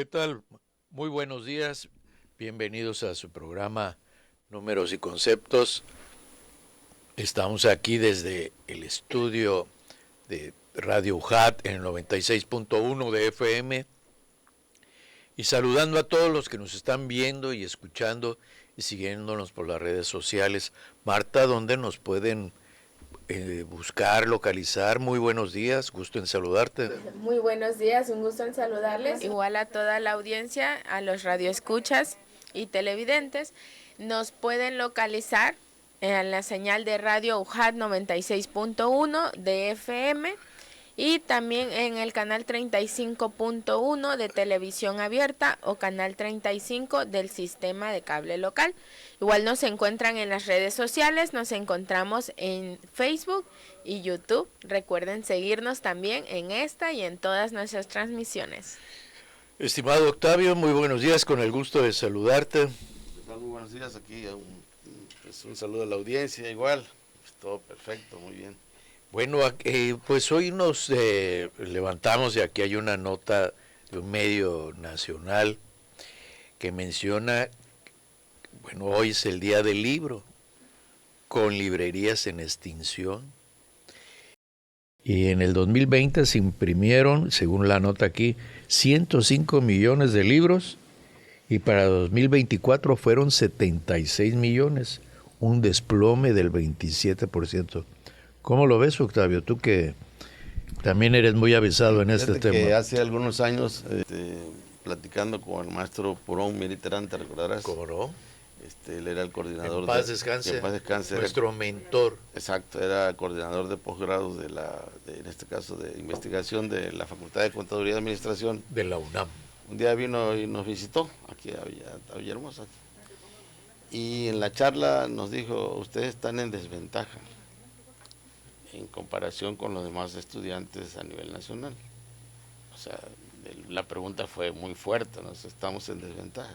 tal? Muy buenos días. Bienvenidos a su programa Números y Conceptos. Estamos aquí desde el estudio de Radio UJAT en el 96.1 de FM y saludando a todos los que nos están viendo y escuchando y siguiéndonos por las redes sociales. Marta, ¿dónde nos pueden buscar, localizar? Muy buenos días, gusto en saludarte. Muy buenos días, un gusto en saludarles. Igual a toda la audiencia, a los radioescuchas y televidentes, nos pueden localizar en la señal de radio UJAT 96.1 de FM y también en el canal 35.1 de televisión abierta o canal 35 del sistema de cable local. Igual nos encuentran en las redes sociales, nos encontramos en Facebook y YouTube. Recuerden seguirnos también en esta y en todas nuestras transmisiones. Estimado Octavio, muy buenos días, con el gusto de saludarte. Muy buenos días, aquí un saludo a la audiencia, igual, todo perfecto, muy bien. Bueno, pues hoy nos levantamos y aquí hay una nota de un medio nacional que menciona, bueno, hoy es el día del libro, con librerías en extinción. Y en el 2020 se imprimieron, según la nota aquí, 105 millones de libros y para 2024 fueron 76 millones, un desplome del 27%. ¿Cómo lo ves, Octavio? Tú que también eres muy avisado en este tema. Que hace algunos años, platicando con el maestro Purón Miriterán, ¿te recordarás? ¿Cómo no? Él era el coordinador en paz descanse, en paz descanse, nuestro mentor. Exacto, era coordinador de posgrado en este caso de investigación de la Facultad de Contaduría y Administración. De la UNAM. Un día vino y nos visitó aquí a Villahermosa. Y en la charla nos dijo, ustedes están en desventaja en comparación con los demás estudiantes a nivel nacional. O sea, la pregunta fue muy fuerte, ¿no? Estamos en desventaja.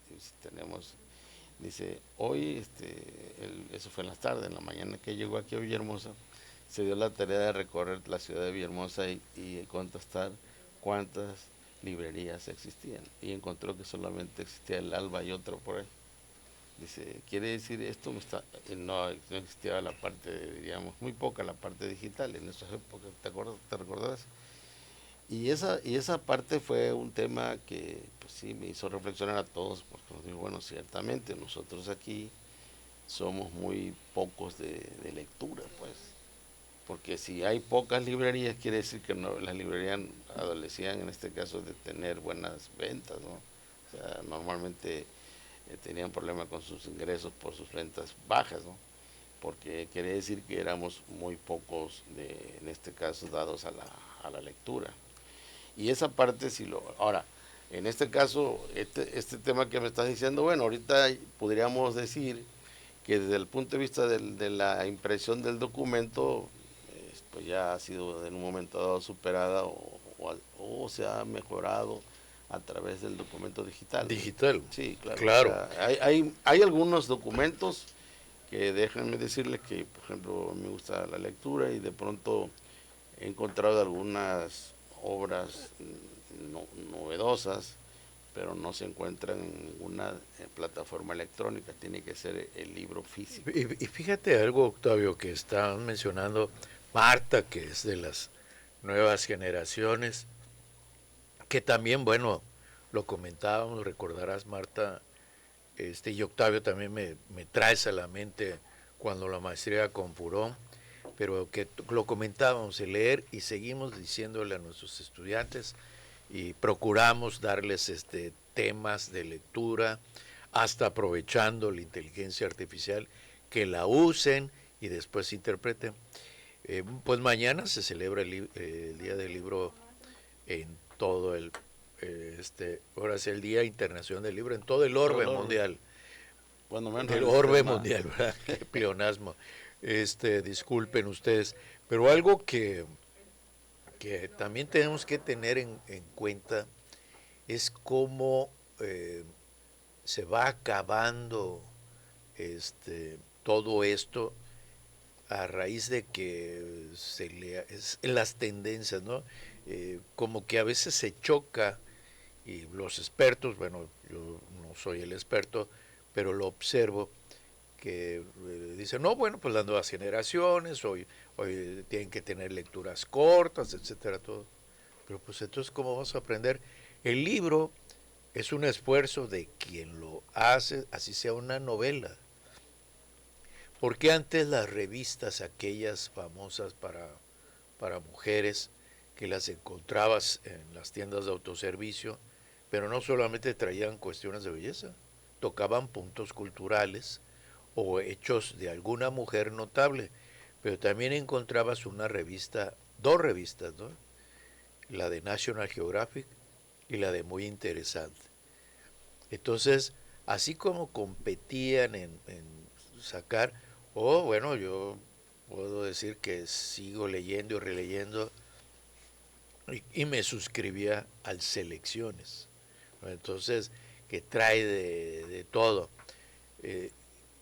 Pues, tenemos, dice, hoy, eso fue en las tardes, en la mañana que llegó aquí a Villahermosa, se dio la tarea de recorrer la ciudad de Villahermosa y contestar cuántas librerías existían. Y encontró que solamente existía el Alba y otro por ahí. Dice, quiere decir esto, no existía la parte, diríamos, muy poca la parte digital en esas épocas, ¿te recordarás? Y esa parte fue un tema que pues sí me hizo reflexionar a todos, porque nos digo, bueno, ciertamente nosotros aquí somos muy pocos de lectura, pues, porque si hay pocas librerías quiere decir que no, las librerías adolecían en este caso de tener buenas ventas, ¿no? O sea, normalmente tenían problemas con sus ingresos por sus ventas bajas, ¿no? Porque quiere decir que éramos muy pocos, en este caso, dados a la lectura. Y esa parte sí Ahora, en este caso, este tema que me estás diciendo, bueno, ahorita podríamos decir que desde el punto de vista de la impresión del documento, pues ya ha sido en un momento dado superada o se ha mejorado a través del documento digital. Digital. Sí, claro. Claro. O sea, hay algunos documentos que déjenme decirles que, por ejemplo, me gusta la lectura y de pronto he encontrado algunas obras novedosas, pero no se encuentran en ninguna plataforma electrónica, tiene que ser el libro físico. Y fíjate algo, Octavio, que están mencionando Marta, que es de las nuevas generaciones, que también, bueno, lo comentábamos, recordarás, Marta, y Octavio también me traes a la mente cuando la maestría con Purón, pero que lo comentábamos, el leer, y seguimos diciéndole a nuestros estudiantes y procuramos darles temas de lectura, hasta aprovechando la inteligencia artificial, que la usen y después interpreten. Pues mañana se celebra el Día del Libro en todo ahora es el Día Internacional del Libro en todo el orbe mundial. Bueno, menos el orbe mundial, ¿verdad? Qué pleonasmo. Disculpen ustedes, pero algo que también tenemos que tener en cuenta es cómo se va acabando todo esto a raíz de que las tendencias, ¿no? Como que a veces se choca y los expertos, bueno, yo no soy el experto, pero lo observo, que dicen, no, bueno, pues las nuevas generaciones, hoy tienen que tener lecturas cortas, etcétera, todo. Pero pues entonces, ¿cómo vamos a aprender? El libro es un esfuerzo de quien lo hace, así sea una novela. Porque antes las revistas, aquellas famosas para mujeres, que las encontrabas en las tiendas de autoservicio, pero no solamente traían cuestiones de belleza, tocaban puntos culturales o hechos de alguna mujer notable, pero también encontrabas una revista, dos revistas, ¿no? La de National Geographic y la de Muy Interesante. Entonces, así como competían en sacar, bueno, yo puedo decir que sigo leyendo y releyendo y me suscribía al Selecciones, ¿no? Entonces, que trae de todo. Eh,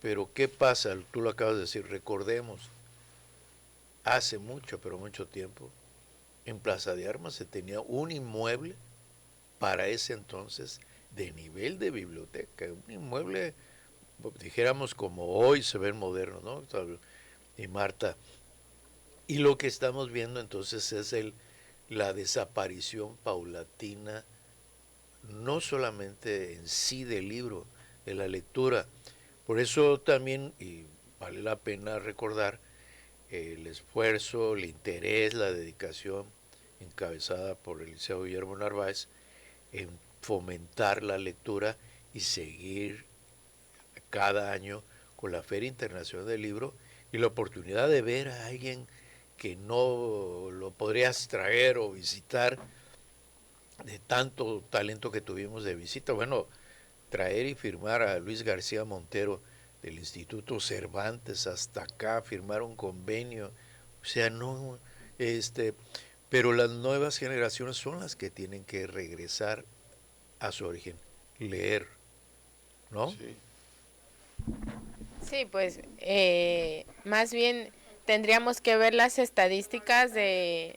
pero ¿qué pasa? Tú lo acabas de decir, recordemos, hace mucho, pero mucho tiempo, en Plaza de Armas se tenía un inmueble para ese entonces de nivel de biblioteca, un inmueble, dijéramos como hoy se ven modernos, ¿no? Y Marta, y lo que estamos viendo entonces es la desaparición paulatina, no solamente en sí del libro, de la lectura. Por eso también, y vale la pena recordar, el esfuerzo, el interés, la dedicación encabezada por el Liceo Guillermo Narváez en fomentar la lectura y seguir cada año con la Feria Internacional del Libro y la oportunidad de ver a alguien que no lo podrías traer o visitar de tanto talento que tuvimos de visita. Bueno, traer y firmar a Luis García Montero del Instituto Cervantes hasta acá, firmar un convenio, o sea, no, pero las nuevas generaciones son las que tienen que regresar a su origen, leer, ¿no? Sí. Sí, pues más bien tendríamos que ver las estadísticas de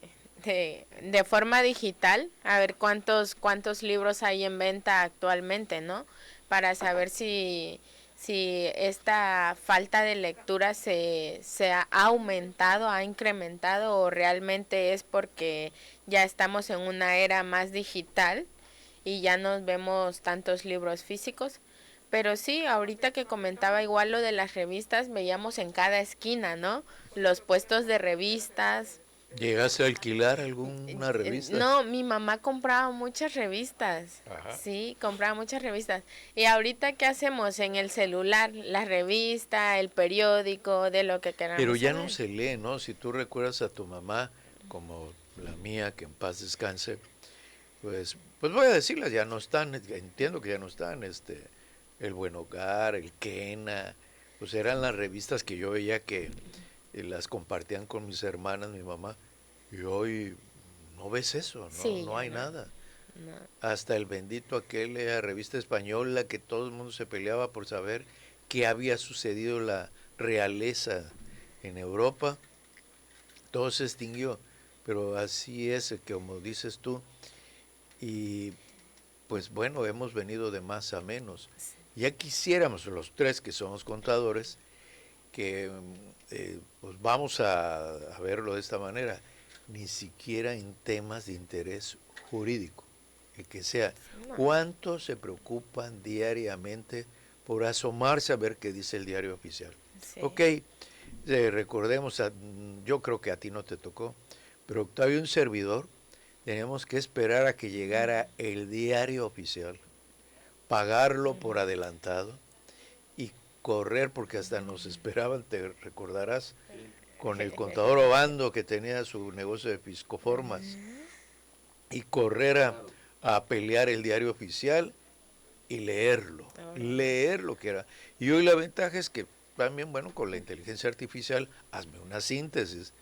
forma digital, a ver cuántos libros hay en venta actualmente, ¿no? Para saber si esta falta de lectura se ha aumentado, ha incrementado o realmente es porque ya estamos en una era más digital y ya no vemos tantos libros físicos. Pero sí, ahorita que comentaba igual lo de las revistas, veíamos en cada esquina, ¿no? Los puestos de revistas. ¿Llegaste a alquilar alguna revista? No, mi mamá compraba muchas revistas. Ajá. Sí, compraba muchas revistas. Y ahorita, ¿qué hacemos? En el celular, la revista, el periódico, de lo que Pero queramos ya no saber. se lee, ¿no? Si tú recuerdas a tu mamá, como la mía, que en paz descanse, pues voy a decirlas, ya no están, entiendo que ya no están, El Buen Hogar, el Quena, pues eran las revistas que yo veía que las compartían con mis hermanas, mi mamá, y hoy no ves eso, no, Sí, no ya hay no. nada. No. Hasta el bendito aquella revista española que todo el mundo se peleaba por saber qué había sucedido la realeza en Europa, todo se extinguió, pero así es, que como dices tú, y pues bueno, hemos venido de más a menos. Ya quisiéramos los tres que somos contadores que pues vamos a verlo de esta manera, ni siquiera en temas de interés jurídico, el que sea. No. ¿Cuántos se preocupan diariamente por asomarse a ver qué dice el diario oficial? Sí. Ok, recordemos, yo creo que a ti no te tocó, pero Octavio, un servidor, teníamos que esperar a que llegara el diario oficial, pagarlo por adelantado y correr, porque hasta nos esperaban, te recordarás, con el contador Obando, que tenía su negocio de piscoformas, y correr a pelear el diario oficial y leer lo que era. Y hoy la ventaja es que también, bueno, con la inteligencia artificial, hazme una síntesis.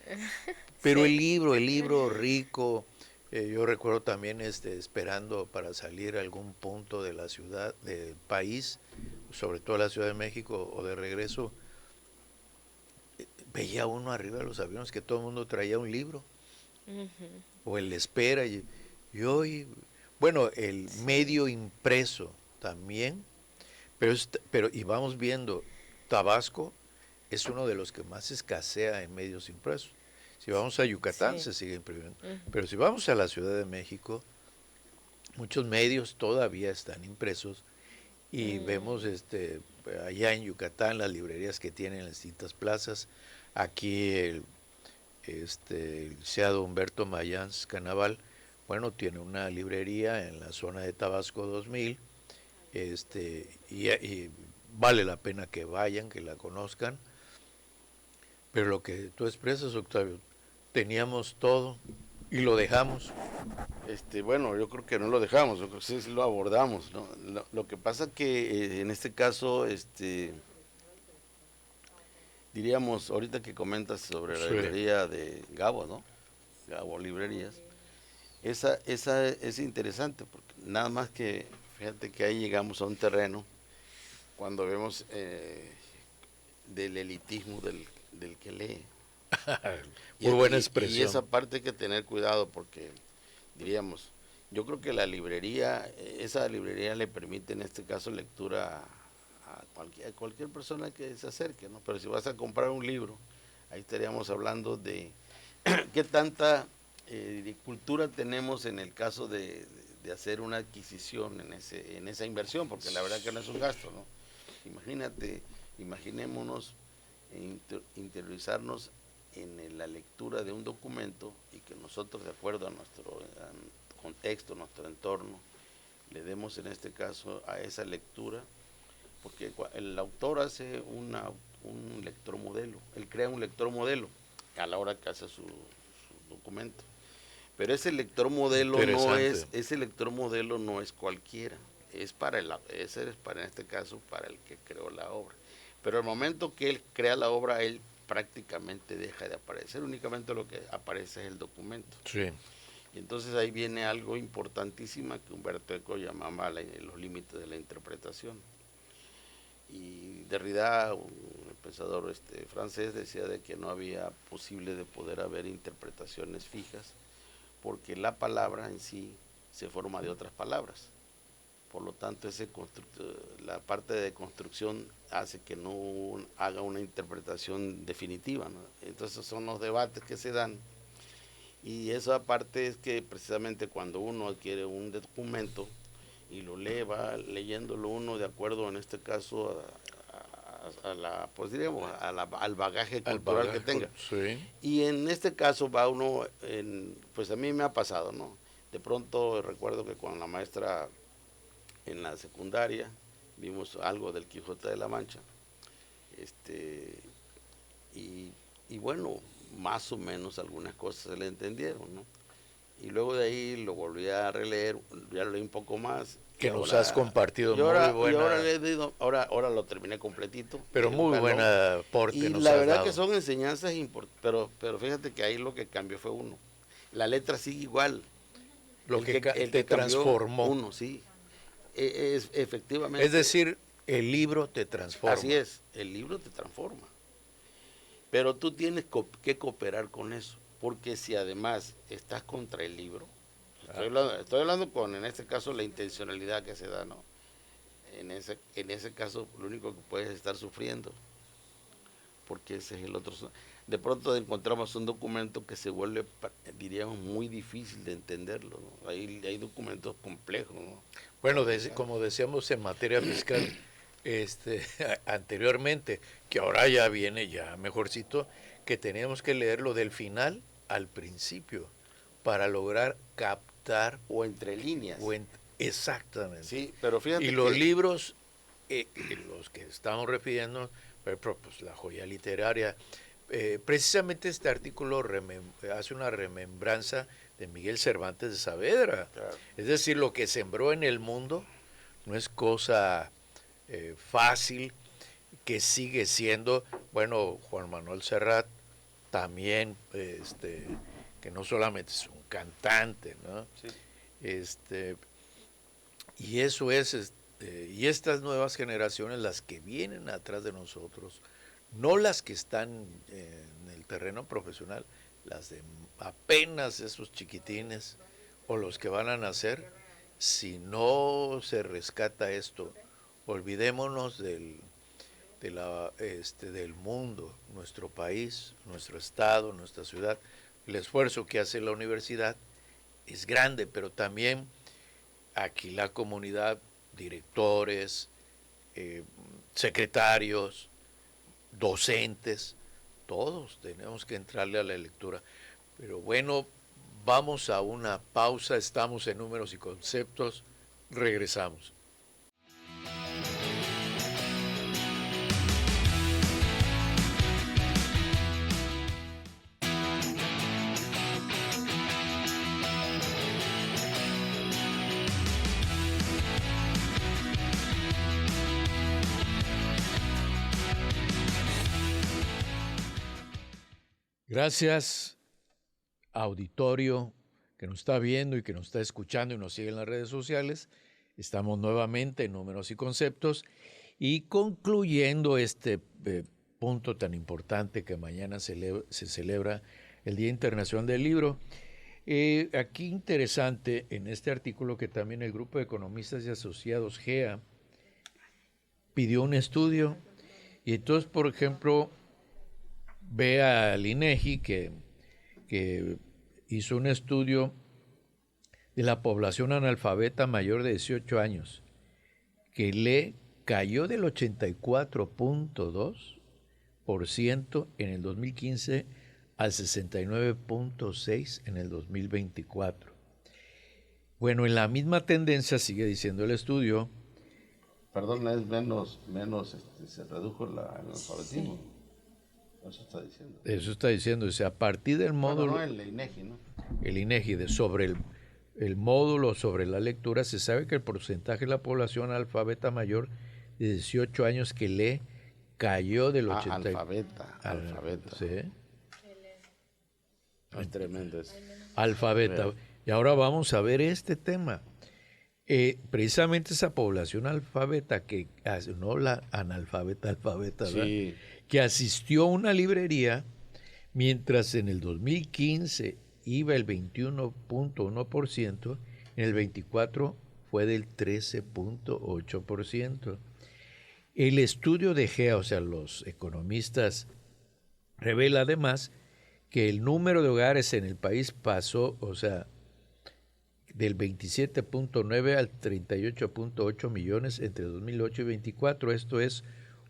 Pero Sí. el libro rico, yo recuerdo también esperando para salir a algún punto de la ciudad, del país, sobre todo la Ciudad de México o de regreso, veía uno arriba de los aviones que todo el mundo traía un libro, Ujú. o el espera, y hoy, Bueno, el medio impreso también, pero y vamos viendo, Tabasco es uno de los que más escasea en medios impresos. Si vamos a Yucatán Sí. se sigue imprimiendo, pero si vamos a la Ciudad de México, muchos medios todavía están impresos y vemos allá en Yucatán las librerías que tienen las distintas plazas. Aquí el licenciado Humberto Mayans Canaval, bueno, tiene una librería en la zona de Tabasco 2000, y vale la pena que vayan, que la conozcan. Pero lo que tú expresas, Octavio, teníamos todo y lo dejamos. Bueno, yo creo que no lo dejamos, yo creo que sí lo abordamos, ¿no? Lo que pasa que en este caso, diríamos, ahorita que comentas sobre la Sí. librería de Gabo, ¿no? Gabo Librerías, esa es interesante, porque nada más que, fíjate que ahí llegamos a un terreno, cuando vemos del elitismo del que lee. Muy buena Y expresión. esa parte hay que tener cuidado porque, diríamos, yo creo que la librería, esa librería le permite en este caso lectura a cualquier persona que se acerque, ¿no? Pero si vas a comprar un libro, ahí estaríamos hablando de qué tanta cultura tenemos en el caso de hacer una adquisición en esa inversión, porque la verdad que no es un gasto, ¿no? Imaginémonos interiorizarnos en la lectura de un documento y que nosotros, de acuerdo a nuestro contexto, nuestro entorno, le demos en este caso a esa lectura, porque el autor hace un lector modelo, él crea un lector modelo a la hora que hace su documento. Pero ese lector modelo no es cualquiera, es para en este caso para el que creó la obra. Pero al momento que él crea la obra, él prácticamente deja de aparecer, únicamente lo que aparece es el documento. Sí. Y entonces ahí viene algo importantísimo que Humberto Eco llamaba los límites de la interpretación. Y Derrida, un pensador francés, decía de que no había posible de poder haber interpretaciones fijas, porque la palabra en sí se forma de otras palabras. Por lo tanto, la parte de construcción hace que no haga una interpretación definitiva, ¿no? Entonces son los debates que se dan. Y eso aparte es que precisamente cuando uno adquiere un documento y lo lee, va leyéndolo uno de acuerdo en este caso al bagaje cultural que tenga. Sí. Y en este caso va uno, pues a mí me ha pasado, ¿no? De pronto recuerdo que con la maestra en la secundaria vimos algo del Quijote de la Mancha, y bueno, más o menos algunas cosas se le entendieron, ¿no? Y luego de ahí lo volví a releer, ya lo leí un poco más. Que nos has compartido muy buena. Ahora lo terminé completito. Pero muy buena aporte y nos la has verdad dado. que son enseñanzas importantes, pero fíjate que ahí lo que cambió fue uno. La letra sigue igual. Lo que te transformó. Uno, sí. Efectivamente. Es decir, el libro te transforma. Así es, el libro te transforma. Pero tú tienes que cooperar con eso, porque si además estás contra el libro, estoy hablando con, en este caso, la intencionalidad que se da, ¿no? En ese caso, lo único que puedes estar sufriendo, porque ese es el otro. De pronto encontramos un documento que se vuelve, diríamos, muy difícil de entenderlo, ¿no? Hay documentos complejos, ¿no? Bueno, como decíamos en materia fiscal anteriormente, que ahora ya viene ya mejorcito, que teníamos que leerlo del final al principio para lograr captar. O entre líneas. Exactamente. Sí, pero fíjate y los libros, los que estamos refiriendo, pues la joya literaria, precisamente este artículo hace una remembranza de Miguel Cervantes de Saavedra. Claro. Es decir, lo que sembró en el mundo no es cosa fácil, que sigue siendo, bueno, Juan Manuel Serrat también, que no solamente es un cantante, ¿no? Sí. Y eso es, y estas nuevas generaciones, las que vienen atrás de nosotros, no las que están en el terreno profesional, las de apenas esos chiquitines o los que van a nacer, si no se rescata esto, olvidémonos del mundo, nuestro país, nuestro estado, nuestra ciudad. El esfuerzo que hace la universidad es grande, pero también aquí la comunidad, directores, secretarios, docentes, todos tenemos que entrarle a la lectura. Pero bueno, vamos a una pausa, estamos en Números y Conceptos, regresamos. Gracias, auditorio que nos está viendo y que nos está escuchando y nos sigue en las redes sociales. Estamos nuevamente en Números y Conceptos y concluyendo este punto tan importante que mañana se celebra el Día Internacional del Libro. Aquí interesante en este artículo que también el Grupo de Economistas y Asociados GEA pidió un estudio y entonces, por ejemplo, ve al INEGI que hizo un estudio de la población analfabeta mayor de 18 años, que le cayó del 84.2% en el 2015 al 69.6% en el 2024. Bueno, en la misma tendencia sigue diciendo el estudio. Perdón, es menos se redujo el analfabetismo. Sí. Eso está diciendo, o sea, a partir del módulo... Bueno, no, el INEGI, ¿no? El INEGI, sobre el módulo sobre la lectura, se sabe que el porcentaje de la población analfabeta mayor de 18 años que lee cayó del 80... Alfabeta. Sí. Es tremendo eso. Alfabeta. Y ahora vamos a ver este tema. Precisamente esa población alfabeta, no la analfabeta, sí, que asistió a una librería, mientras en el 2015 iba el 21.1%, en el 24 fue del 13.8%. El estudio de GEA, o sea, los economistas, revela además que el número de hogares en el país pasó, o sea, del 27.9 al 38.8 millones entre 2008 y 2024. Esto es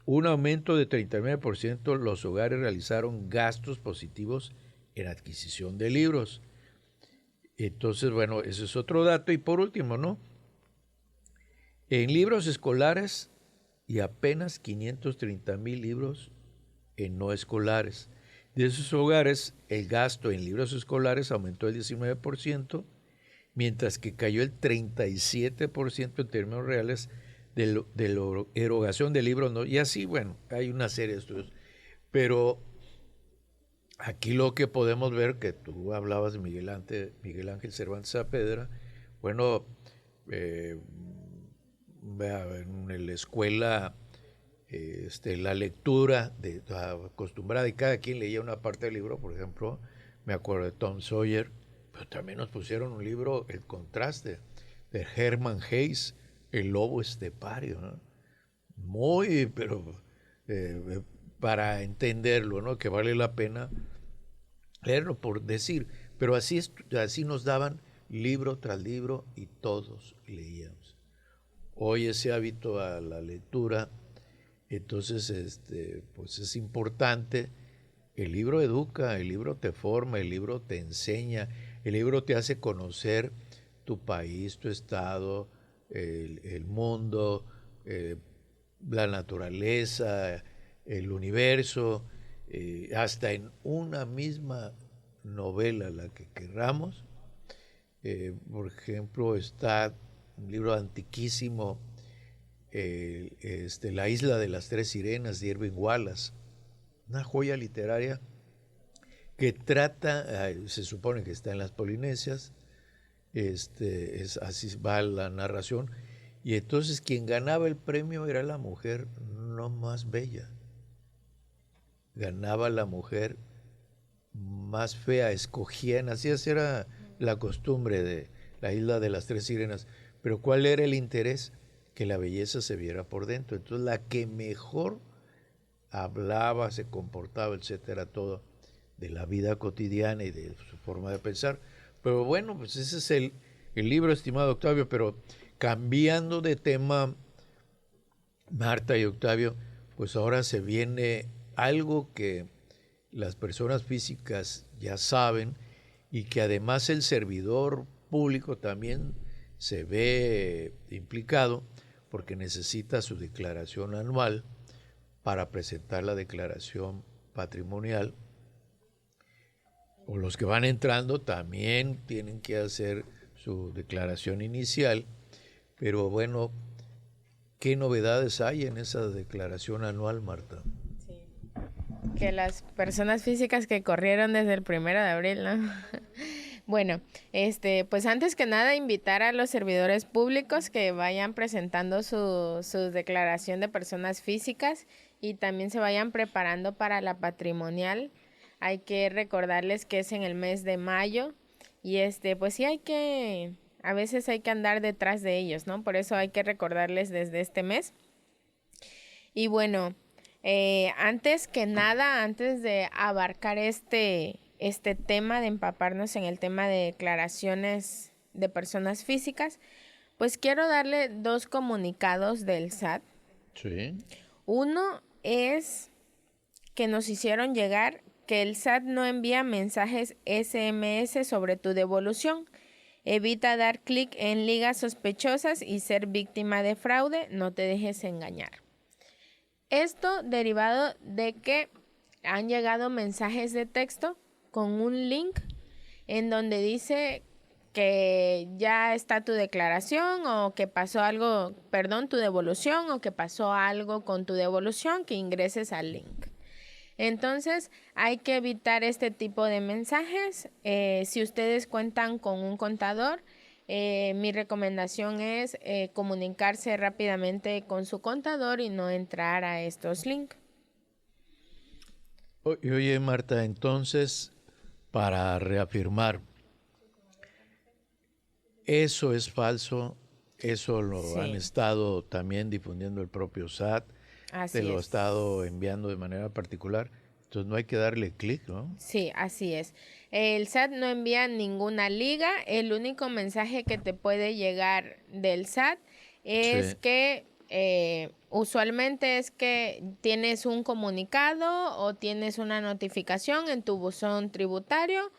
un aumento de 39%. Los hogares realizaron gastos positivos en adquisición de libros. Entonces, bueno, ese es otro dato. Y por último, ¿no? En libros escolares y apenas 530,000 libros en no escolares. De esos hogares, el gasto en libros escolares aumentó el 19%, mientras que cayó el 37% en términos reales de la erogación de libros, ¿no? Y así, bueno, hay una serie de estudios. Pero aquí lo que podemos ver, que tú hablabas de Miguel Ángel Cervantes Saavedra, bueno, en la escuela, la lectura acostumbrada, y cada quien leía una parte del libro. Por ejemplo, me acuerdo de Tom Sawyer, pero también nos pusieron un libro, El Contraste, de Hermann Hesse, El Lobo Estepario, ¿no? Muy, pero para entenderlo, ¿no? Que vale la pena leerlo, por decir, pero así nos daban libro tras libro y todos leíamos. Hoy ese hábito a la lectura, entonces pues es importante. El libro educa, el libro te forma, el libro te enseña, el libro te hace conocer tu país, tu estado, el mundo, la naturaleza, el universo, hasta en una misma novela, la que querramos. Por ejemplo, está un libro antiquísimo, La Isla de las Tres Sirenas, de Irving Wallace, una joya literaria que trata, se supone que está en las Polinesias, así va la narración, y entonces quien ganaba el premio era la mujer no más bella, ganaba la mujer más fea, escogían, así era la costumbre de La Isla de las Tres Sirenas, Pero ¿cuál era el interés? Que la belleza se viera por dentro. Entonces la que mejor hablaba, se comportaba, etcétera, todo de la vida cotidiana y de su forma de pensar. Pero bueno, pues ese es el libro, estimado Octavio, pero cambiando de tema, Marta y Octavio, pues ahora se viene algo que las personas físicas ya saben y que además el servidor público también se ve implicado porque necesita su declaración anual para presentar la declaración patrimonial, o los que van entrando también tienen que hacer su declaración inicial, pero bueno, ¿qué novedades hay en esa declaración anual, Marta? Sí. Que las personas físicas que corrieron desde el 1 de abril, ¿no? Bueno, pues antes que nada invitar a los servidores públicos que vayan presentando su declaración de personas físicas y también se vayan preparando para la patrimonial. Hay que recordarles que es en el mes de mayo y pues sí a veces hay que andar detrás de ellos, ¿no? Por eso hay que recordarles desde este mes. Y bueno, antes que nada, antes de abarcar este tema de empaparnos en el tema de declaraciones de personas físicas, pues quiero darle 2 comunicados del SAT. Sí. Uno es que nos hicieron llegar que el SAT no envía mensajes SMS sobre tu devolución. Evita dar clic en ligas sospechosas y ser víctima de fraude. No te dejes engañar. Esto derivado de que han llegado mensajes de texto con un link en donde dice que ya está tu declaración o que pasó algo, tu devolución o que pasó algo con tu devolución, que ingreses al link. Entonces hay que evitar este tipo de mensajes. Si ustedes cuentan con un contador, mi recomendación es comunicarse rápidamente con su contador y no entrar a estos links. Oye, Marta, entonces, para reafirmar, eso es falso, eso lo han estado también difundiendo el propio SAT, te lo ha estado enviando de manera particular, entonces no hay que darle clic, ¿no? Sí, así es. El SAT no envía ninguna liga, el único mensaje que te puede llegar del SAT es que usualmente es que tienes un comunicado o tienes una notificación en tu buzón tributario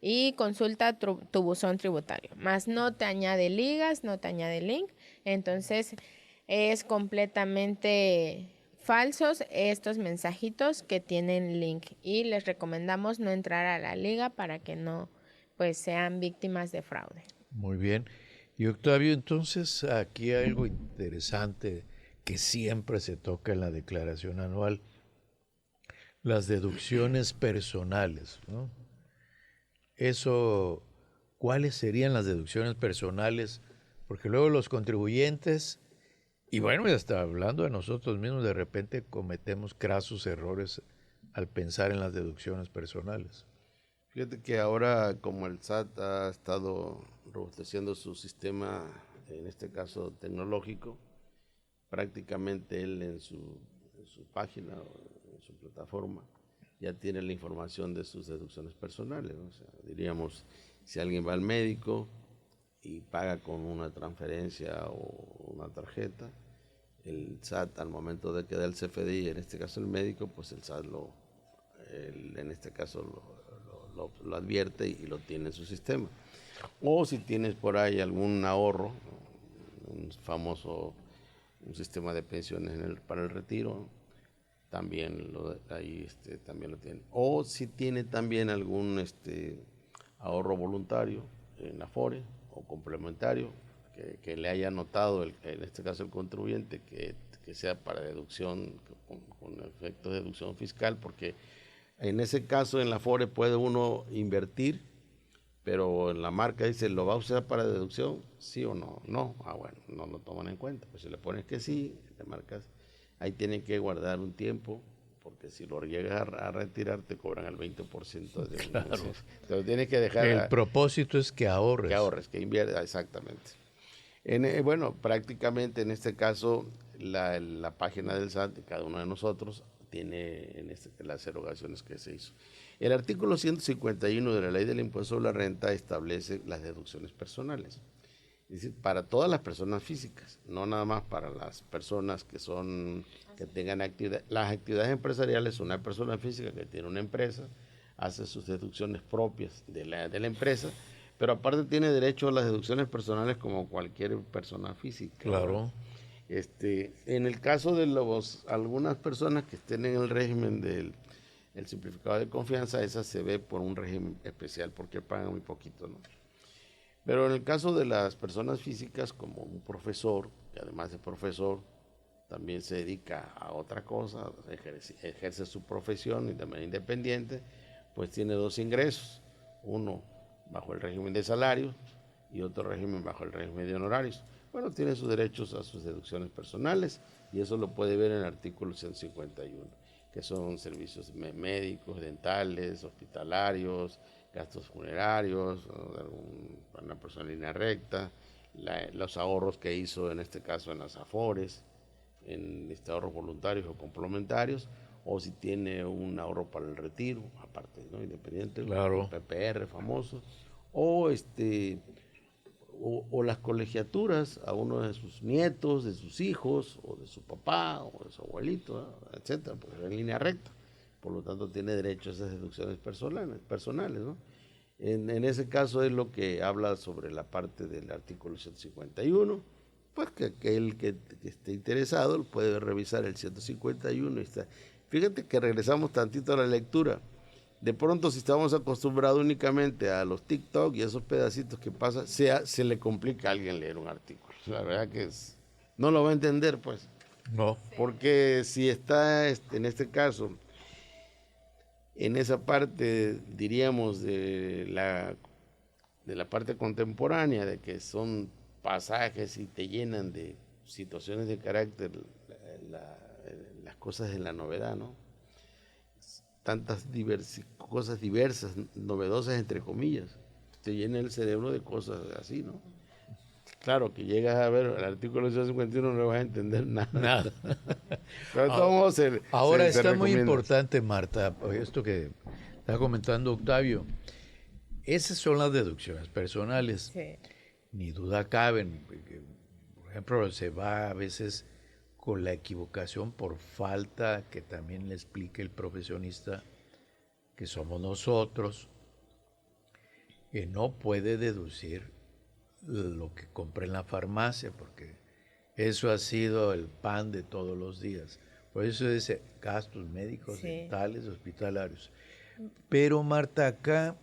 y consulta tu buzón tributario, más no te añade ligas, no te añade link, entonces es completamente falsos estos mensajitos que tienen link y les recomendamos no entrar a la liga para que no pues sean víctimas de fraude. Muy bien. Y Octavio, entonces aquí hay algo interesante que siempre se toca en la declaración anual, las deducciones personales, ¿no? Eso, ¿cuáles serían las deducciones personales? Porque luego los contribuyentes, y bueno, y hasta hablando de nosotros mismos, de repente cometemos crasos errores al pensar en las deducciones personales. Fíjate que ahora, como el SAT ha estado robusteciendo su sistema, en este caso tecnológico, prácticamente él en su página o en su plataforma ya tiene la información de sus deducciones personales, ¿no? O sea, diríamos, si alguien va al médico y paga con una transferencia o una tarjeta, el SAT al momento de que da el CFDI, en este caso el médico, pues el SAT en este caso lo advierte y lo tiene en su sistema. O si tienes por ahí algún ahorro, un sistema de pensiones para el retiro, también también lo tiene. O si tiene también algún ahorro voluntario en Afore o complementario que le haya anotado en este caso el contribuyente que sea para deducción con efecto de deducción fiscal, porque en ese caso en la Afore puede uno invertir, pero en la marca dice, ¿lo va a usar para deducción? ¿Sí o no? No. Bueno, no lo toman en cuenta. Pues si le pones que sí, le marcas, ahí tienen que guardar un tiempo, porque si lo llegas a retirar te cobran el 20% de claro. Entonces tienes que dejar... El propósito es que ahorres. Que inviertas, exactamente. Bueno, prácticamente en este caso la página del SAT de cada uno de nosotros tiene las erogaciones que se hizo. El artículo 151 de la Ley del Impuesto sobre la Renta establece las deducciones personales. Es decir, para todas las personas físicas, no nada más para las personas que tengan actividad. Las actividades empresariales, una persona física que tiene una empresa, hace sus deducciones propias de la empresa, pero aparte tiene derecho a las deducciones personales como cualquier persona física. Claro. En el caso de algunas personas que estén en el régimen del simplificado de confianza, esa se ve por un régimen especial porque pagan muy poquito, ¿no? Pero en el caso de las personas físicas, como un profesor, que además de profesor, también se dedica a otra cosa, ejerce su profesión y de manera independiente, pues tiene dos ingresos, uno bajo el régimen de salarios y otro régimen bajo el régimen de honorarios. Bueno, tiene sus derechos a sus deducciones personales y eso lo puede ver en el artículo 151, que son servicios médicos, dentales, hospitalarios, gastos funerarios, para una persona en línea recta, los ahorros que hizo en este caso en las AFORES, en ahorros voluntarios o complementarios, o si tiene un ahorro para el retiro, aparte, ¿no? Independiente, claro. El PPR famoso, o las colegiaturas a uno de sus nietos, de sus hijos, o de su papá, o de su abuelito, ¿no? Etcétera, porque en línea recta. Por lo tanto, tiene derecho a esas deducciones personales, ¿no? En ese caso es lo que habla sobre la parte del artículo 151, pues que aquel que esté interesado puede revisar el 151. Fíjate que regresamos tantito a la lectura. De pronto, si estamos acostumbrados únicamente a los TikTok y esos pedacitos que pasan, se le complica a alguien leer un artículo. La verdad que no lo va a entender, pues. No. Porque si está, en este caso, en esa parte, diríamos, de la parte contemporánea, de que son pasajes y te llenan de situaciones de carácter, las cosas de la novedad, ¿no? Tantas cosas diversas, novedosas entre comillas, te llena el cerebro de cosas así, ¿no? Claro que llegas a ver el artículo 151 no le vas a entender nada. Pero de todos modos ahora está muy importante, Marta, esto que está comentando Octavio. Esas son las deducciones personales. Sí. Ni duda caben. Por ejemplo, se va a veces con la equivocación por falta que también le explique el profesionista, que somos nosotros, que no puede deducir lo que compré en la farmacia, porque eso ha sido el pan de todos los días. Por eso dice gastos médicos, sí, dentales, hospitalarios. Pero Marta, acá,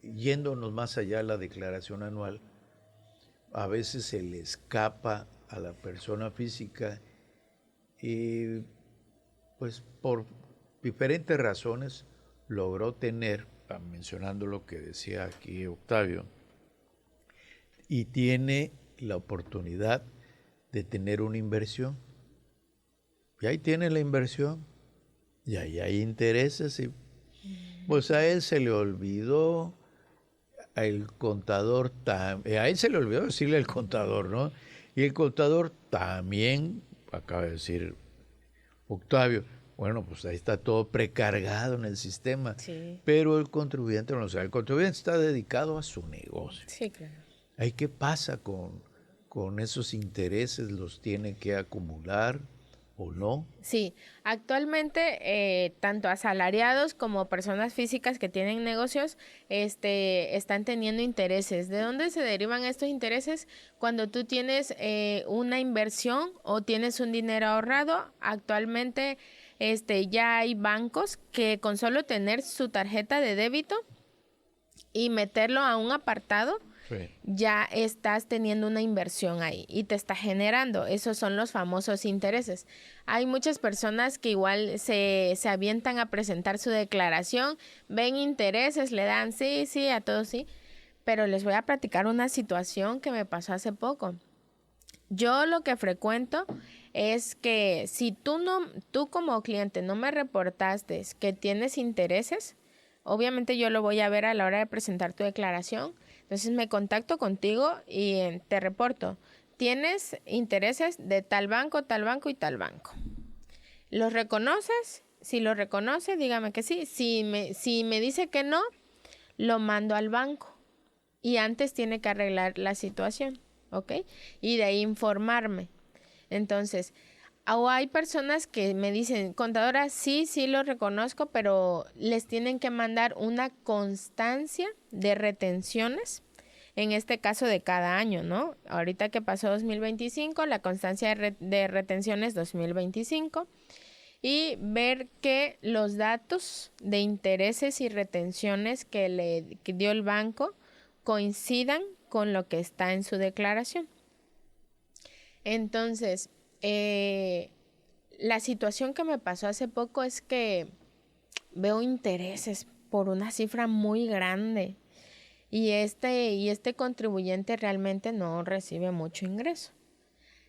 yéndonos más allá de la declaración anual, a veces se le escapa a la persona física y pues por diferentes razones logró tener, mencionando lo que decía aquí Octavio, y tiene la oportunidad de tener una inversión. Y ahí tiene la inversión, y ahí hay intereses, y pues a él se le olvidó, el contador a él se le olvidó decirle al contador, ¿no? Y el contador también, acaba de decir Octavio, bueno, pues ahí está todo precargado en el sistema, sí, pero el contribuyente no lo sabe. El contribuyente está dedicado a su negocio. Sí, claro. ¿Ahí qué pasa con esos intereses? ¿Los tiene que acumular o no? Sí, actualmente tanto asalariados como personas físicas que tienen negocios están teniendo intereses. ¿De dónde se derivan estos intereses? Cuando tú tienes una inversión o tienes un dinero ahorrado, actualmente ya hay bancos que con solo tener su tarjeta de débito y meterlo a un apartado, sí, ya estás teniendo una inversión ahí y te está generando. Esos son los famosos intereses. Hay muchas personas que igual se avientan a presentar su declaración, ven intereses, le dan sí, a todos sí, pero les voy a platicar una situación que me pasó hace poco. Yo lo que frecuento es que si tú como cliente no me reportaste que tienes intereses, obviamente yo lo voy a ver a la hora de presentar tu declaración. Entonces me contacto contigo y te reporto, tienes intereses de tal banco y tal banco. ¿Los reconoces? Si lo reconoce, dígame que sí. Si me dice que no, lo mando al banco. Y antes tiene que arreglar la situación, ¿ok? Y de ahí informarme. Entonces, o hay personas que me dicen, contadora, sí lo reconozco, pero les tienen que mandar una constancia de retenciones, en este caso de cada año, ¿no? Ahorita que pasó 2025, la constancia de retenciones 2025, y ver que los datos de intereses y retenciones que dio el banco coincidan con lo que está en su declaración. Entonces, la situación que me pasó hace poco es que veo intereses por una cifra muy grande y este contribuyente realmente no recibe mucho ingreso.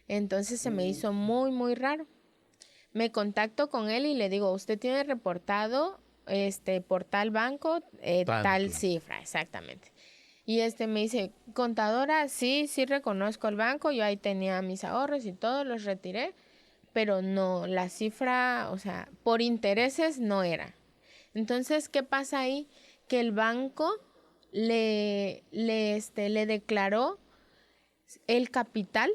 Entonces se me hizo muy, muy raro. Me contacto con él y le digo, usted tiene reportado por tal banco tal cifra, exactamente. Y me dice, contadora, sí reconozco el banco, yo ahí tenía mis ahorros y todo, los retiré, pero no, la cifra, o sea, por intereses no era. Entonces, ¿qué pasa ahí? Que el banco le declaró el capital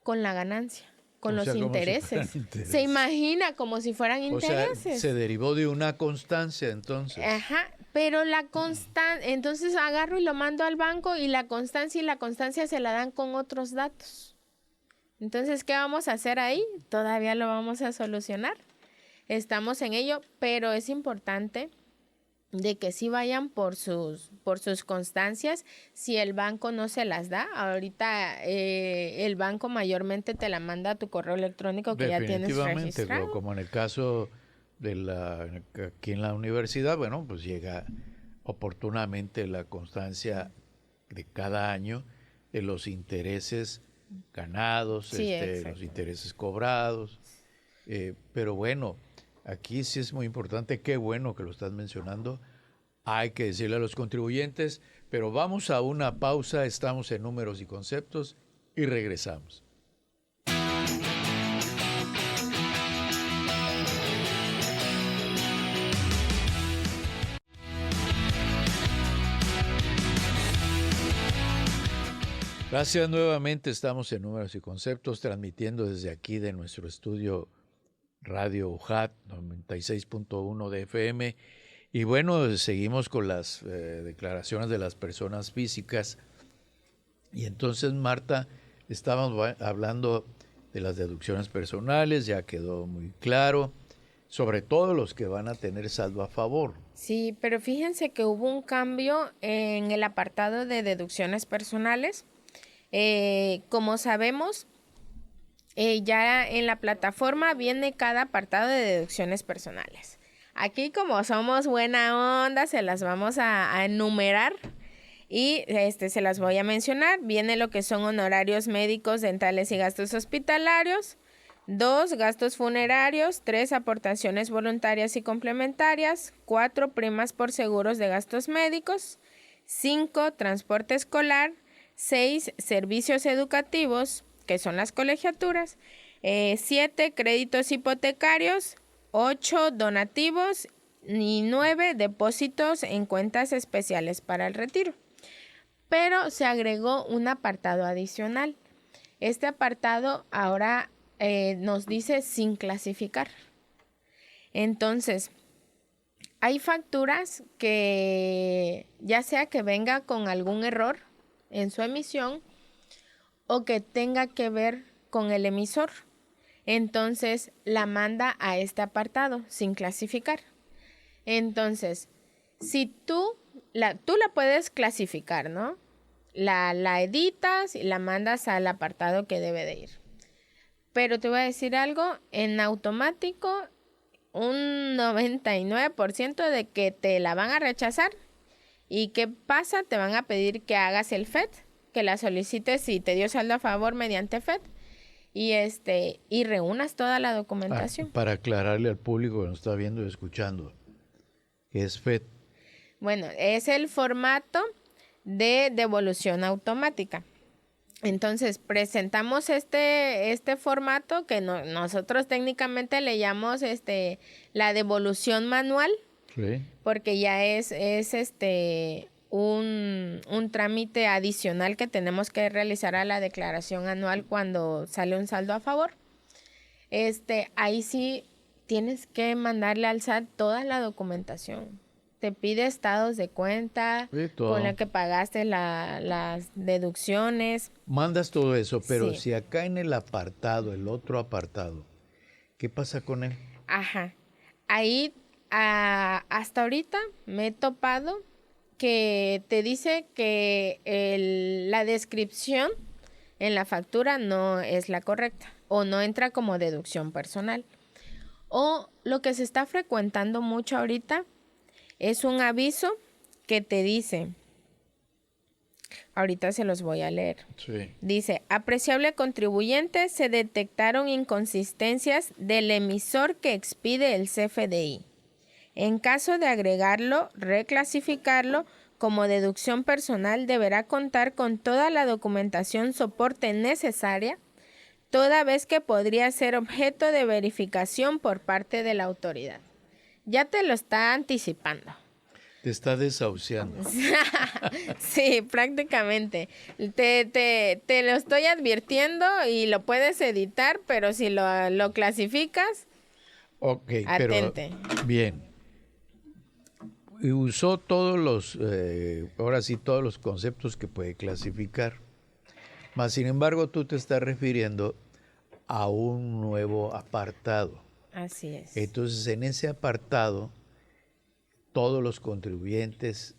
con la ganancia, con los intereses. Se imagina como si fueran intereses. O sea, se derivó de una constancia entonces. Ajá, pero la constancia, entonces agarro y lo mando al banco y la constancia se la dan con otros datos. Entonces, ¿qué vamos a hacer ahí? Todavía lo vamos a solucionar. Estamos en ello, pero es importante de que sí vayan por sus constancias. Si el banco no se las da, ahorita el banco mayormente te la manda a tu correo electrónico que ya tienes registrado. Como en el caso aquí en la universidad, bueno, pues llega oportunamente la constancia de cada año de los intereses ganados, sí, los intereses cobrados, pero bueno, aquí sí es muy importante, qué bueno que lo estás mencionando, hay que decirle a los contribuyentes, pero vamos a una pausa, estamos en Números y Conceptos y regresamos. Gracias nuevamente, estamos en Números y Conceptos, transmitiendo desde aquí de nuestro estudio Radio UJAT 96.1 de FM. Y bueno, seguimos con las declaraciones de las personas físicas. Y entonces, Marta, estábamos hablando de las deducciones personales, ya quedó muy claro, sobre todo los que van a tener saldo a favor. Sí, pero fíjense que hubo un cambio en el apartado de deducciones personales. Como sabemos, ya en la plataforma viene cada apartado de deducciones personales. Aquí, como somos buena onda, se las vamos a enumerar y se las voy a mencionar. Viene lo que son honorarios médicos, dentales y gastos hospitalarios. 2, gastos funerarios. 3, aportaciones voluntarias y complementarias. 4, primas por seguros de gastos médicos. 5, transporte escolar. 6, servicios educativos, que son las colegiaturas. 7, créditos hipotecarios. 8, donativos. Y 9, depósitos en cuentas especiales para el retiro. Pero se agregó un apartado adicional. Este apartado ahora nos dice sin clasificar. Entonces, hay facturas que ya sea que venga con algún error en su emisión o que tenga que ver con el emisor. Entonces la manda a este apartado sin clasificar. Entonces, si tú la puedes clasificar, ¿no? La editas y la mandas al apartado que debe de ir. Pero te voy a decir algo, en automático un 99% de que te la van a rechazar. ¿Y qué pasa? Te van a pedir que hagas el FED, que la solicites si te dio saldo a favor mediante FED y reúnas toda la documentación. Para aclararle al público que nos está viendo y escuchando, ¿qué es FED? Bueno, es el formato de devolución automática. Entonces, presentamos este formato que nosotros técnicamente le llamamos la devolución manual, sí, porque ya es un trámite adicional que tenemos que realizar a la declaración anual cuando sale un saldo a favor. Ahí sí tienes que mandarle al SAT toda la documentación. Te pide estados de cuenta, sí, con la que pagaste las deducciones. Mandas todo eso, pero sí, si acá en el otro apartado, ¿qué pasa con él? Ajá. Ahí hasta ahorita me he topado que te dice que la descripción en la factura no es la correcta o no entra como deducción personal. O lo que se está frecuentando mucho ahorita es un aviso que te dice, ahorita se los voy a leer. Sí. Dice, apreciable contribuyente, se detectaron inconsistencias del emisor que expide el CFDI. En caso de agregarlo, reclasificarlo como deducción personal, deberá contar con toda la documentación soporte necesaria, toda vez que podría ser objeto de verificación por parte de la autoridad. Ya te lo está anticipando. Te está desahuciando. Sí, prácticamente. Te lo estoy advirtiendo y lo puedes editar, pero si lo clasificas, atente. Pero bien. Y usó todos los conceptos que puede clasificar. Mas, sin embargo, tú te estás refiriendo a un nuevo apartado. Así es. Entonces, en ese apartado, todos los contribuyentes,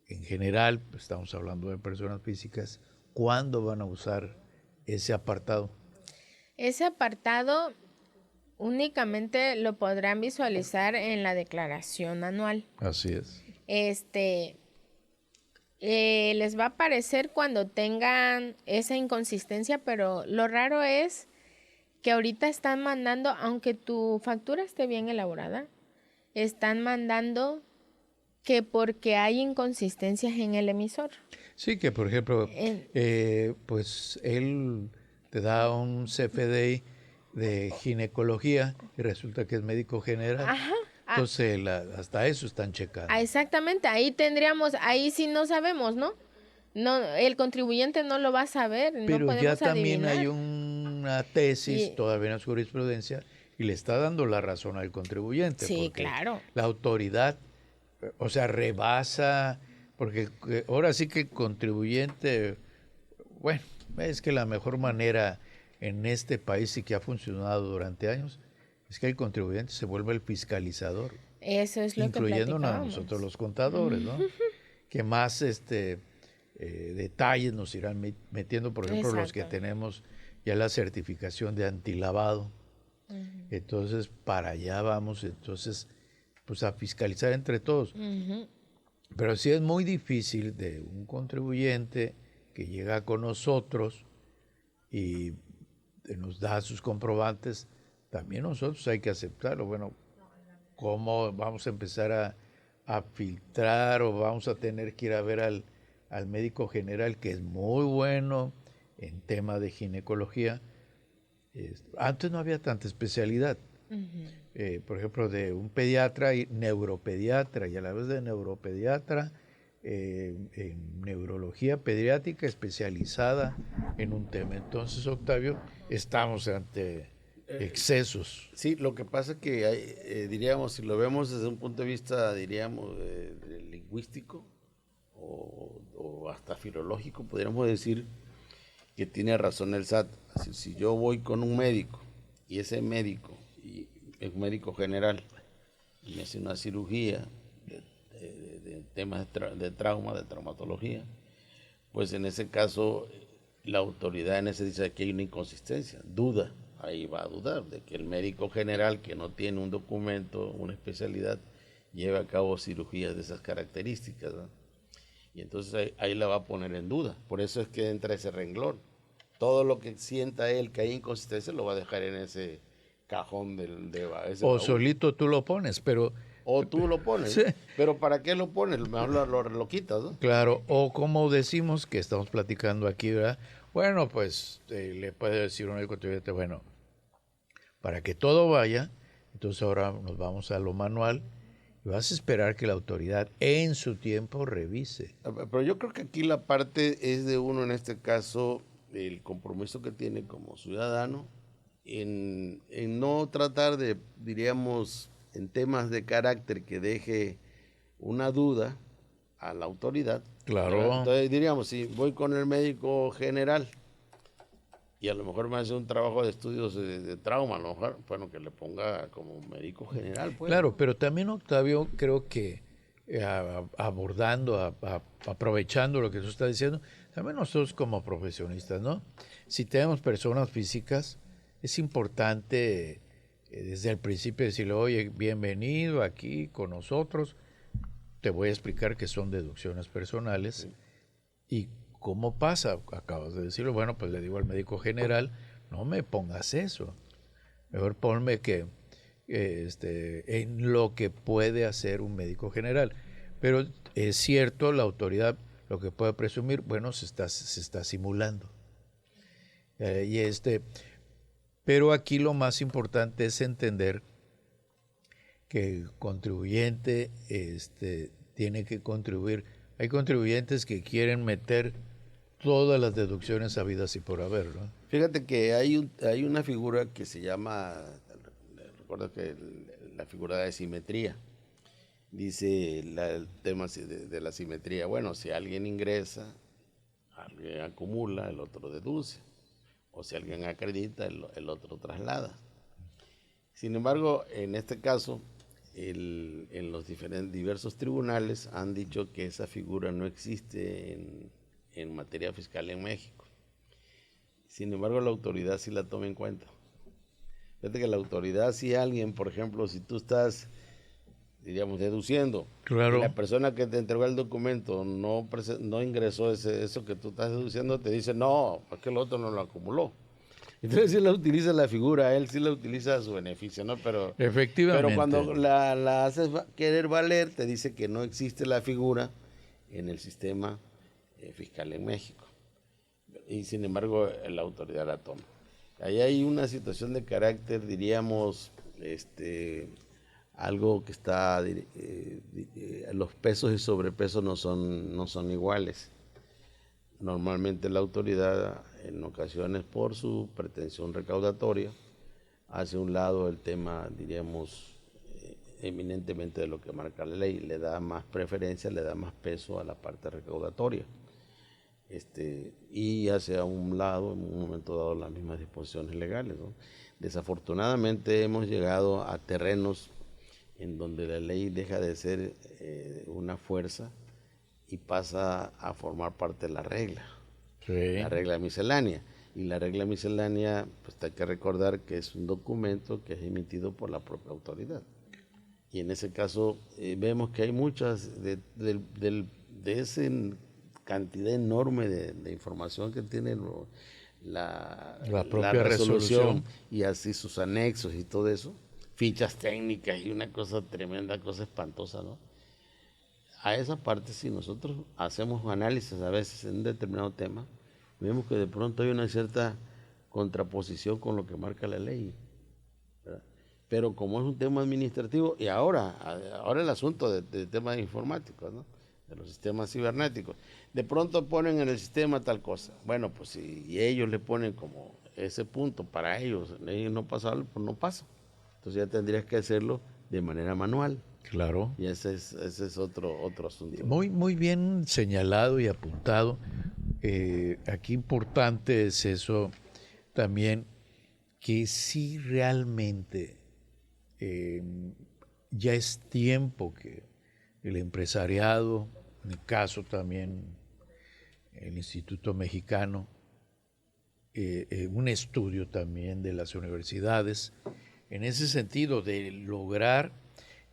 en general, pues estamos hablando de personas físicas, ¿cuándo van a usar ese apartado? Ese apartado únicamente lo podrán visualizar en la declaración anual. Así es. Les va a aparecer cuando tengan esa inconsistencia, pero lo raro es que ahorita están mandando, aunque tu factura esté bien elaborada, están mandando que porque hay inconsistencias en el emisor. Sí, que por ejemplo, pues él te da un CFDI de ginecología y resulta que es médico general. Ajá. Entonces, hasta eso están checando. Exactamente, ahí sí no sabemos, ¿no? No, el contribuyente no lo va a saber, pero no podemos ya también adivinar. hay una tesis, todavía en jurisprudencia, y le está dando la razón al contribuyente. Sí, claro. La autoridad, o sea, rebasa, porque ahora sí que el contribuyente, bueno, es que la mejor manera en este país y que ha funcionado durante años, es que el contribuyente se vuelve el fiscalizador. Eso es lo que incluyéndonos a nosotros los contadores, ¿no? Que más detalles nos irán metiendo, por ejemplo, los que tenemos ya la certificación de antilavado. Entonces, para allá vamos, pues a fiscalizar entre todos. Pero sí es muy difícil de un contribuyente que llega con nosotros y nos da sus comprobantes, también nosotros hay que aceptarlo. Bueno, ¿cómo vamos a empezar a filtrar o vamos a tener que ir a ver al médico general, que es muy bueno en tema de ginecología? Antes no había tanta especialidad. Por ejemplo, de un pediatra y neuropediatra, y a la vez de neuropediatra, en neurología pediátrica especializada en un tema. Entonces, Octavio, estamos ante excesos. Sí, lo que pasa es que hay, diríamos, si lo vemos desde un punto de vista, diríamos, lingüístico o hasta filológico, podríamos decir que tiene razón el SAT. Si yo voy con un médico y ese médico es un médico general y me hace una cirugía de temas de trauma, de traumatología, pues en ese caso la autoridad dice que hay una inconsistencia, duda. Ahí va a dudar de que el médico general que no tiene un documento, una especialidad, lleve a cabo cirugías de esas características, ¿no? Y entonces ahí la va a poner en duda. Por eso es que entra ese renglón. Todo lo que sienta él que hay inconsistencia lo va a dejar en ese cajón de ese o baúl. solito tú lo pones, pero O tú lo pones, sí. ¿no? Pero ¿para qué lo pones? Mejor lo quitas, ¿no? Claro, o como decimos que estamos platicando aquí, ¿verdad? Bueno, pues le puede decir un contribuyente, bueno, para que todo vaya, entonces ahora nos vamos a lo manual y vas a esperar que la autoridad en su tiempo revise. Pero yo creo que aquí la parte es de uno, en este caso, el compromiso que tiene como ciudadano en no tratar de, diríamos, en temas de carácter que deje una duda a la autoridad. Claro. ¿Verdad? Entonces diríamos, si voy con el médico general y a lo mejor me hace un trabajo de estudios de trauma, a lo mejor, bueno, que le ponga como médico general. Pues. Claro, pero también, Octavio, creo que abordando, aprovechando lo que tú estás diciendo, también nosotros como profesionistas, ¿no? Si tenemos personas físicas, es importante desde el principio decirle, oye, bienvenido aquí con nosotros, te voy a explicar que son deducciones personales. Sí. Y cómo pasa, acabas de decirlo, bueno, pues le digo al médico general, no me pongas eso, mejor ponme que en lo que puede hacer un médico general. Pero es cierto, la autoridad lo que puede presumir, bueno, se está simulando. Pero aquí lo más importante es entender que el contribuyente tiene que contribuir. Hay contribuyentes que quieren meter todas las deducciones habidas y por haber, ¿no? Fíjate que hay una figura que se llama, recuerdo que la figura de simetría. Dice el tema de la simetría. Bueno, si alguien ingresa, alguien acumula, el otro deduce. O si alguien acredita, el otro traslada. Sin embargo, en este caso, en los diversos tribunales han dicho que esa figura no existe en materia fiscal en México. Sin embargo, la autoridad sí la toma en cuenta. Fíjate que la autoridad, si alguien, por ejemplo, si tú estás, diríamos, deduciendo, claro, y la persona que te entregó el documento no ingresó eso que tú estás deduciendo, te dice, no, es que el otro no lo acumuló. Entonces sí la utiliza la figura, él sí la utiliza a su beneficio, ¿no? Pero, efectivamente. Pero cuando la haces querer valer, te dice que no existe la figura en el sistema fiscal en México. Y sin embargo, la autoridad la toma. Ahí hay una situación de carácter, diríamos, algo que está, los pesos y sobrepesos no son iguales. Normalmente la autoridad, en ocasiones por su pretensión recaudatoria, hace a un lado el tema, diríamos, eminentemente de lo que marca la ley, le da más preferencia, le da más peso a la parte recaudatoria. Y hace a un lado, en un momento dado, las mismas disposiciones legales, ¿no? Desafortunadamente hemos llegado a terrenos en donde la ley deja de ser una fuerza y pasa a formar parte de la regla, sí. La regla miscelánea. Y la regla miscelánea, pues hay que recordar que es un documento que es emitido por la propia autoridad. Y en ese caso vemos que hay muchas de esa cantidad enorme de información que tiene la propia resolución y así sus anexos y todo eso, fichas técnicas y una cosa tremenda, cosa espantosa, ¿no? A esa parte, si nosotros hacemos análisis a veces en un determinado tema, vemos que de pronto hay una cierta contraposición con lo que marca la ley, ¿verdad? Pero como es un tema administrativo, y ahora el asunto de temas informáticos, ¿no? De los sistemas cibernéticos, de pronto ponen en el sistema tal cosa. Bueno, pues si ellos le ponen como ese punto para ellos no pasarlo, pues no pasa. Entonces ya tendrías que hacerlo de manera manual. Claro. Y ese es otro asunto. Muy bien señalado y apuntado. Aquí importante es eso también, que sí realmente ya es tiempo que el empresariado, en mi caso también el Instituto Mexicano, un estudio también de las universidades, en ese sentido de lograr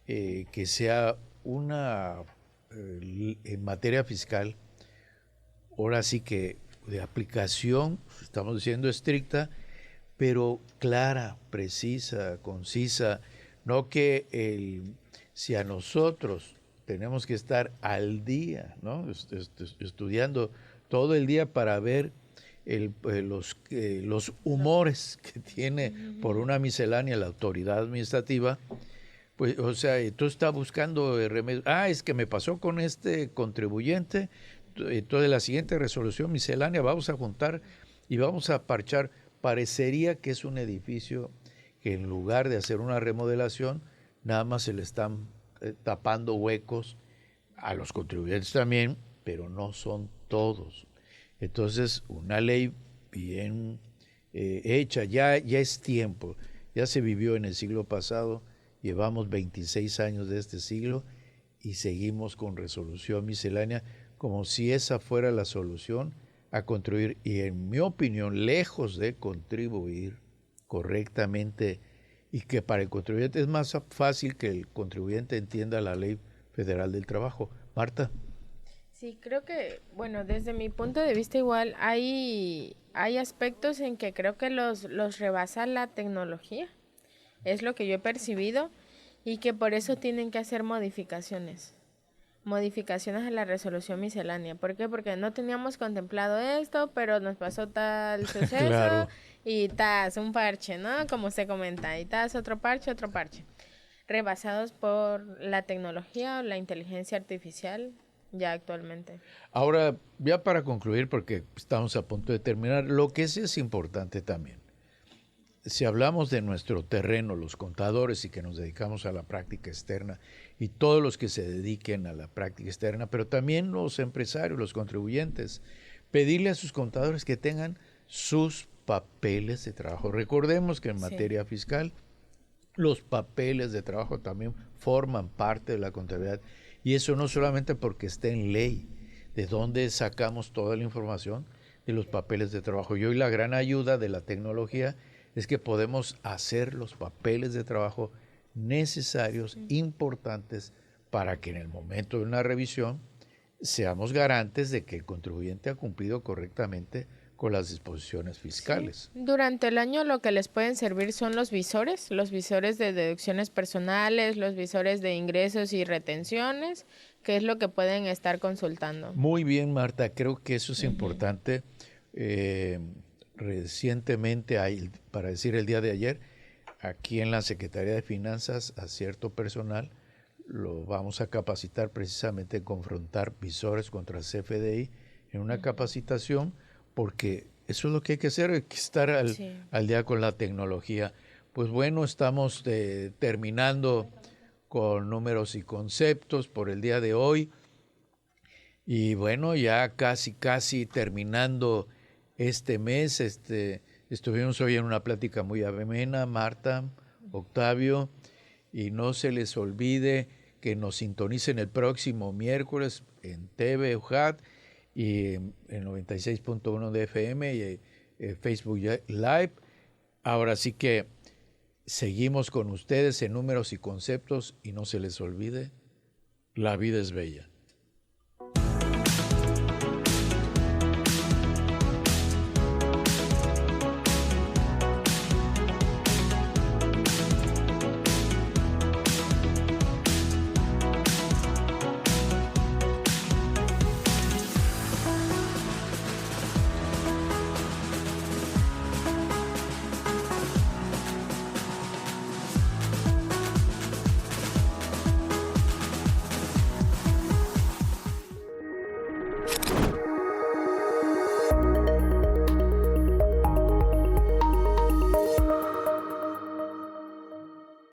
que sea una, en materia fiscal, ahora sí que de aplicación, estamos diciendo estricta, pero clara, precisa, concisa, no que Si a nosotros tenemos que estar al día, ¿no? Estudiando todo el día para ver los humores que tiene por una miscelánea la autoridad administrativa, pues, o sea, tú estás buscando remedio. Es que me pasó con este contribuyente, entonces la siguiente resolución miscelánea vamos a juntar y vamos a parchar. Parecería que es un edificio que en lugar de hacer una remodelación, nada más se le están tapando huecos a los contribuyentes también, pero no son todos. Entonces, una ley bien hecha, ya es tiempo, ya se vivió en el siglo pasado, llevamos 26 años de este siglo y seguimos con resolución miscelánea como si esa fuera la solución a contribuir, y en mi opinión, lejos de contribuir correctamente, y que para el contribuyente es más fácil que el contribuyente entienda la ley federal del trabajo. Marta. Sí, creo que, bueno, desde mi punto de vista igual hay aspectos en que creo que los rebasa la tecnología, es lo que yo he percibido, y que por eso tienen que hacer modificaciones a la resolución miscelánea. ¿Por qué? Porque no teníamos contemplado esto, pero nos pasó tal suceso. Claro. Y tas, un parche, ¿no? Como se comenta, y tas, otro parche. Rebasados por la tecnología o la inteligencia artificial ya actualmente. Ahora, ya para concluir, porque estamos a punto de terminar, lo que sí es importante también, si hablamos de nuestro terreno, los contadores y que nos dedicamos a la práctica externa y todos los que se dediquen a la práctica externa, pero también los empresarios, los contribuyentes, pedirle a sus contadores que tengan sus papeles de trabajo. Recordemos que en materia fiscal, los papeles de trabajo también forman parte de la contabilidad, y eso no solamente porque esté en ley. ¿De dónde sacamos toda la información? De los papeles de trabajo. Y hoy la gran ayuda de la tecnología es que podemos hacer los papeles de trabajo necesarios, importantes, para que en el momento de una revisión seamos garantes de que el contribuyente ha cumplido correctamente con las disposiciones fiscales. Sí. Durante el año lo que les pueden servir son los visores de deducciones personales, los visores de ingresos y retenciones, que es lo que pueden estar consultando. Muy bien, Marta, creo que eso es importante. Recientemente, para decir el día de ayer, aquí en la Secretaría de Finanzas a cierto personal lo vamos a capacitar precisamente en confrontar visores contra CFDI en una capacitación, porque eso es lo que hay que hacer, hay que estar al día con la tecnología. Pues bueno, estamos terminando con números y conceptos por el día de hoy, y bueno, ya casi terminando este mes. Estuvimos hoy en una plática muy amena, Marta, Octavio, y no se les olvide que nos sintonicen el próximo miércoles en TV UJAT y en 96.1 de FM y Facebook Live. Ahora sí que seguimos con ustedes en números y conceptos, y no se les olvide, la vida es bella.